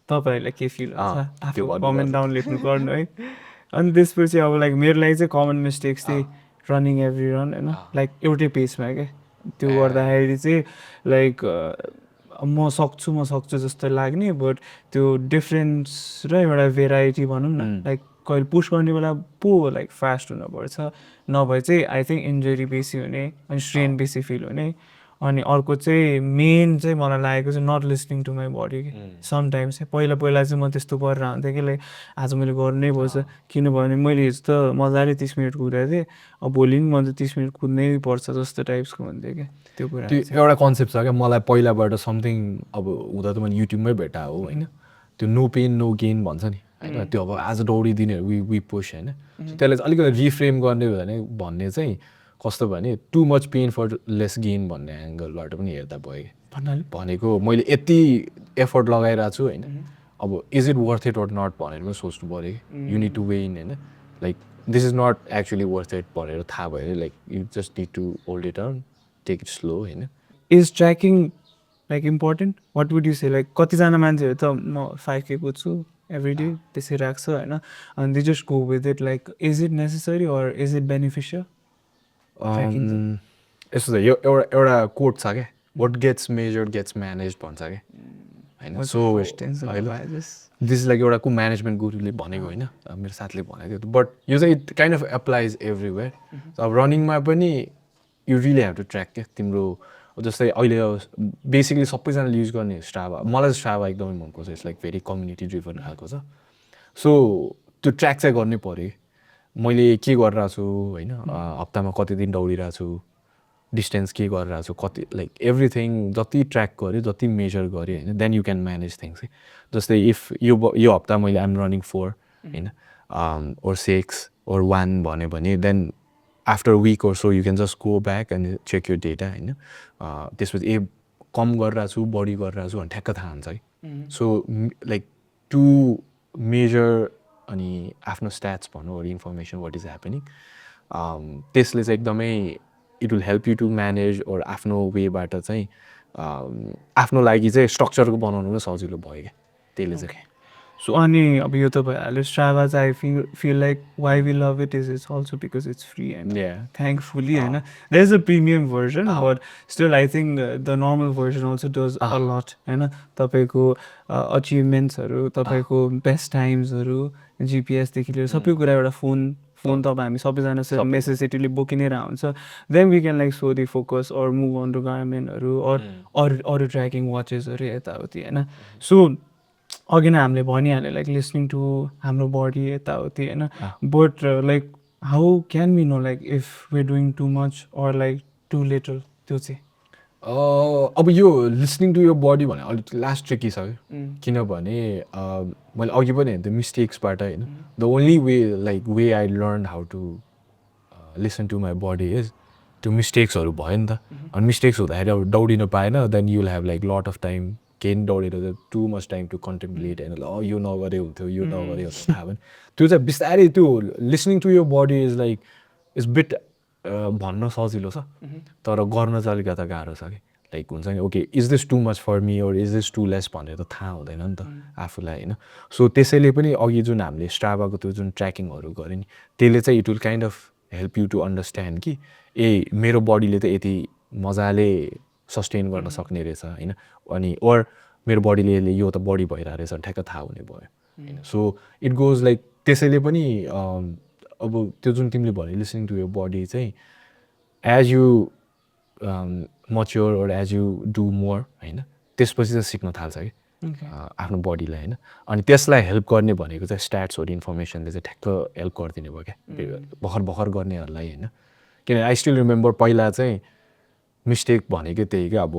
तपाईँहरूलाई के फिल हुन्छ त्यो आफू भन्नु कमेन्ट डाउन लेख्नु पर्नु है अनि त्यसपछि अब लाइक मेरो लागि चाहिँ कमन मिस्टेक्स चाहिँ रनिङ एभ्री रन होइन लाइक एउटै पेसमा क्या त्यो गर्दाखेरि चाहिँ लाइक म सक्छु जस्तो लाग्ने बट त्यो डिफ्रेन्स र एउटा भेराइटी भनौँ न लाइक कहिले पुस गर्ने बेला पो लाइक फास्ट हुनुपर्छ नभए चाहिँ आई थिङ्क इन्जुरी बेसी हुने अनि स्ट्रेन बेसी फिल हुने अनि अर्को चाहिँ मेन चाहिँ मलाई लागेको चाहिँ not listening to my body कि समटाइम्स चाहिँ पहिला चाहिँ म त्यस्तो गरेर हुन्थेँ कि लाइक आज मैले गर्नै पर्छ किनभने मैले हिजो त मजाले 30 मिनट कुदेको थिएँ अब भोलि पनि म 30 मिनट कुद्नै पर्छ जस्तो टाइप्सको हुन्थ्यो क्या त्यो कुरा त्यो एउटा कन्सेप्ट छ क्या मलाई पहिलाबाट समथिङ अब हुँदा त मैले युट्युबमै भेटा हो होइन त्यो नो पेन नो गेन भन्छ नि होइन त्यो अब आज दौडिदिने वी पुस होइन त्यसलाई चाहिँ अलिकति रिफ्रेम गर्ने भन्ने चाहिँ कस्तो भने too much pain for less gain भन्ने एङ्गलबाट पनि हेर्दा भयो कि भनेको मैले यति एफर्ट लगाइरहेको छु होइन अब is it worth it or not भनेर पनि सोच्नु पऱ्यो कि you need to weigh in होइन like this is not actually worth it भनेर थाहा भयो like you just need to hold it on take it slow होइन is tracking like important what would you say like कतिजना मान्छेहरू त म 5K कुद्छु एभ्री डे त्यसरी राख्छ होइन अनि they just go with it like is it necessary or is it beneficial यस्तो छ यो एउटा कोट छ क्या what gets measured gets manage भन्छ क्या होइन सो दिस लाइक एउटा को म्यानेजमेन्ट गुरुले भनेको होइन मेरो साथीले भनेको थियो बट यो चाहिँ it kind of applies everywhere अब रनिङमा पनि you really have to track क्या तिम्रो जस्तै अहिले बेसिकली सबैजनाले युज गर्ने स्ट्राभा मलाई स्ट्राभा एकदमै मनपर्छ it's like very community driven खालको छ सो त्यो ट्र्याक चाहिँ गर्नै पऱ्यो मैले के गरिरहेको छु होइन हप्तामा कति दिन दौडिरहेको छु डिस्टेन्स के गरिरहेको छु कति लाइक एभ्रिथिङ जति ट्र्याक गऱ्यो जति मेजर गऱ्यो होइन then you can manage things है जस्तै इफ यो हप्ता मैले आइम रनिङ 4 होइन ओर 6 ओर 1 भन्यो भने then after week or so you can just go back and check यो डेटा होइन त्यसपछि कम गरिरहेको छु बढी गरिरहेको छु भने ठ्याक्क थाहा हुन्छ है सो लाइक टु मेजर अनि आफ्नो स्ट्याट्स भनौँ अरू इन्फर्मेसन वाट इज ह्यापनिङ त्यसले चाहिँ एकदमै it will help you to manage or आफ्नो वेबाट चाहिँ आफ्नो लागि चाहिँ स्ट्रक्चरको बनाउनु पनि सजिलो भयो क्या त्यसले चाहिँ सो अनि अब यो त भइहाल्यो स्ट्राभा चाहिँ I feel like why we love it it's also because it's free and thankfully होइन there is a premium version but still I think the normal version also does a lot होइन तपाईँको अचिभमेन्ट्सहरू तपाईँको best टाइम्सहरू जिपिएसदेखि लिएर सबै कुरा एउटा phone त अब हामी सबैजना नेसेसिटीले बोकि नै हुन्छ then we can like so the focus or move on to गार्मेन्टहरू अरू ट्र्याकिङ वाचेसहरू यताउति होइन सो अघि नै हामीले भनिहाल्यो लाइक लिसनिङ टु हाम्रो बडी यताउति होइन but like how can we know like if we doing too much or like too little त्यो चाहिँ अब यो लिसनिङ टु यो बडी भने अलिक लास्ट ट्रिकी छ कि किनभने मैले अघि पनि हेर्थेँ मिस्टेक्सबाट होइन the only way like way I learn how to listen to my body is त्यो मिस्टेक्सहरू भयो नि त अनि मिस्टेक्स हुँदाखेरि अब दौडिन पाएन then you will have like lot of time केही दौडेर too much time to contemplate होइन यो नगरे हुन्थ्यो यो नगरे हुन्थ्यो थाहा पनि त्यो चाहिँ बिस्तारै त्यो लिसनिङ टु यो body is like is bit भन्न सजिलो छ तर गर्न चाहिँ अलिकति गाह्रो छ कि लाइक हुन्छ नि okay is this too much for me or is this too less भनेर त थाहा हुँदैन नि त आफूलाई होइन सो त्यसैले पनि अघि जुन हामीले स्ट्राभाको त्यो जुन ट्र्याकिङहरू गऱ्यो नि त्यसले चाहिँ it will kind of help you to understand कि मेरो बडीले त यति मजाले सस्टेन गर्न सक्ने रहेछ होइन अनि ओर मेरो बडीले यो त बडी भइरहेको रहेछ ठ्याक्क थाहा हुने भयो होइन सो इट गोज लाइक त्यसैले पनि अब त्यो जुन तिमीले भन्यो लिसनिङ टु यर बडी चाहिँ as you mature or as you do more होइन त्यसपछि चाहिँ सिक्न थाल्छ कि आफ्नो बडीलाई होइन अनि त्यसलाई हेल्प गर्ने भनेको चाहिँ स्ट्याट्सहरू इन्फर्मेसनले चाहिँ ठ्याक्क हेल्प गरिदिने भयो क्या भर्खर गर्नेहरूलाई होइन किनभने आई स्टिल रिमेम्बर पहिला चाहिँ मिस्टेक भनेको त्यही क्या अब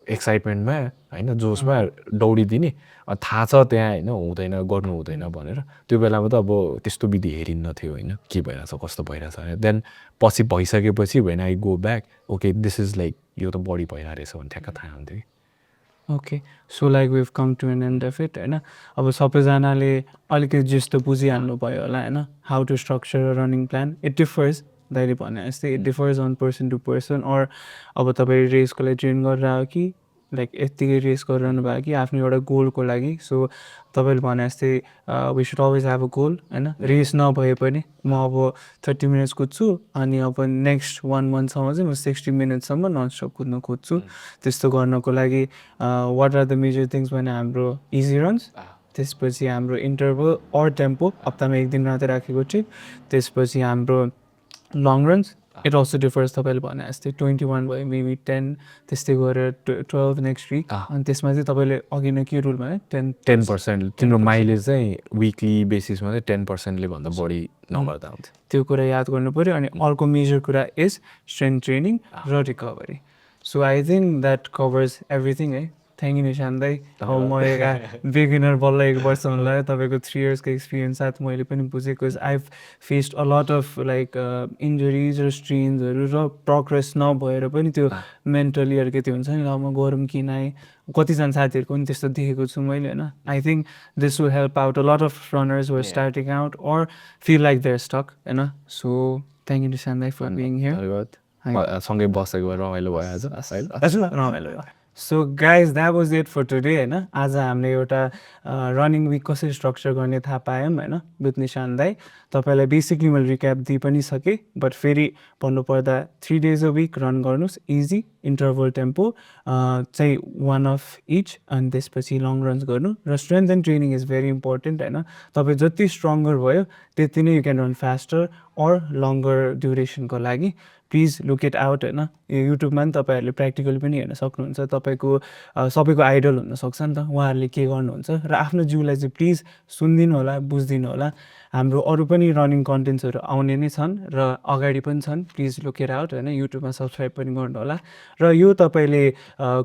एक्साइटमेन्टमा होइन जोसमा दौडिदिने थाहा छ त्यहाँ होइन हुँदैन गर्नु हुँदैन भनेर त्यो बेलामा त अब त्यस्तो विधि हेरिन्न थियो होइन के भइरहेछ कस्तो भइरहेछ देन पछि भइसकेपछि when I go back okay this is like यो त बडी भइरहेको रहेछ भने ठ्याक्क थाहा हुन्थ्यो कि okay so like we've come to an end of it होइन अब सबैजनाले अलिकति जस्तो बुझिहाल्नु भयो होला होइन how to structure running plan it differs दाइले भने जस्तै it differs on person to person or अब तपाईँ रेसको लागि ट्रेन गरेर आयो कि लाइक यत्तिकै रेस गरिरहनु भयो कि आफ्नो एउटा गोलको लागि. सो तपाईँले भने जस्तै we should always have a goal होइन. रेस नभए पनि म अब 30 मिनट्स कुद्छु अनि अब नेक्स्ट 1 मन्थसम्म चाहिँ म 60 मिनट्ससम्म ननस्टप कुद्न खोज्छु. त्यस्तो गर्नको लागि what are the major things भने हाम्रो इजी रन्स, त्यसपछि हाम्रो इन्टरभल अर टेम्पो हप्तामा 1 दिन मात्रै राखेको ट्रिप, त्यसपछि हाम्रो long runs. It also differs. तपाईँले भने जस्तै 21 भयो मेबी 10 त्यस्तै गरेर 12 नेक्स्ट विक. अनि त्यसमा चाहिँ तपाईँले अघि नै के रुल भने 10% तिम्रो माइलेज चाहिँ विकली बेसिसमा चाहिँ 10%ले भन्दा बढी नगर्दा हुन्छ. त्यो कुरा याद गर्नु पऱ्यो. अनि अर्को मेजर कुरा इज स्ट्रेन्थ ट्रेनिङ र recovery. So I think that covers everything है. थ्याङ्क यू निशान्त दाइ. अब म एक बिगिनर बल्ल 1 वर्ष हुन लाग्यो. तपाईँको 3 इयर्सको एक्सपिरियन्स साथ मैले पनि बुझेको I faced a lot of like इन्जरिज र स्ट्रेन्सहरू र प्रोग्रेस नभएर पनि त्यो मेन्टली अलिकति हुन्छ नि, ल म गरौँ कि नै. कतिजना साथीहरूको पनि त्यस्तो देखेको छु मैले होइन. I think this will help out a lot of runners who are starting out or feel like they're stuck होइन. सो थ्याङ्क यू निशान्त दाइ फर बिङ हियर. सँगै बसेको रमाइलो भयो आज. रमाइलो भयो. So guys that was it for today होइन. आज हामीले एउटा रनिङ विक कसरी स्ट्रक्चर गर्ने थाहा पायौँ होइन विथ निशान्त दाइ. तपाईँलाई बेसिकली मैले रिक्याप दिइ पनि सकेँ. बट फेरि भन्नुपर्दा 3 days अ विक रन गर्नुहोस्. इजी इन्टरभल टेम्पो चाहिँ 1 अफ इच. अनि त्यसपछि लङ रन्स गर्नु. र strength and training is very important होइन. तपाईँ जति स्ट्रङ्गर भयो त्यति नै you can run faster or longer ड्युरेसनको लागि. प्लिज लुक इट आउट होइन. यो युट्युबमा पनि तपाईँहरूले प्र्याक्टिकल पनि हेर्न सक्नुहुन्छ. तपाईँको सबैको आइडल हुनसक्छ नि त, उहाँहरूले के गर्नुहुन्छ. र आफ्नो जिउलाई चाहिँ प्लिज सुनिदिनु होला, बुझिदिनु होला. हाम्रो अरू पनि रनिङ कन्टेन्ट्सहरू आउने नै छन् र अगाडि पनि छन्. प्लिज लुक इट आउट होइन. युट्युबमा सब्सक्राइब पनि गर्नु होला. र यो तपाईँले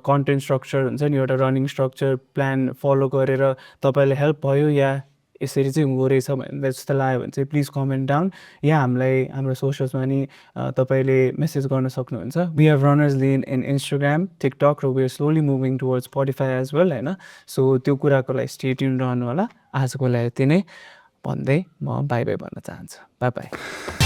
कन्टेन्ट स्ट्रक्चर हुन्छ नि, एउटा रनिङ स्ट्रक्चर प्लान फलो गरेर तपाईँलाई हेल्प भयो या यसरी चाहिँ हुँदो रहेछ भनेर जस्तो लाग्यो भने चाहिँ प्लिज कमेन्ट डाउन या हामीलाई हाम्रो सोसियल्समा नि तपाईँले मेसेज गर्न सक्नुहुन्छ. We have runners lane in Instagram, TikTok र we are slowly moving towards Spotify as well होइन. सो त्यो कुराको लागि स्टे ट्युन रहनु होला. आजको लागि यति नै भन्दै म बाई बाई भन्न चाहन्छु. By by.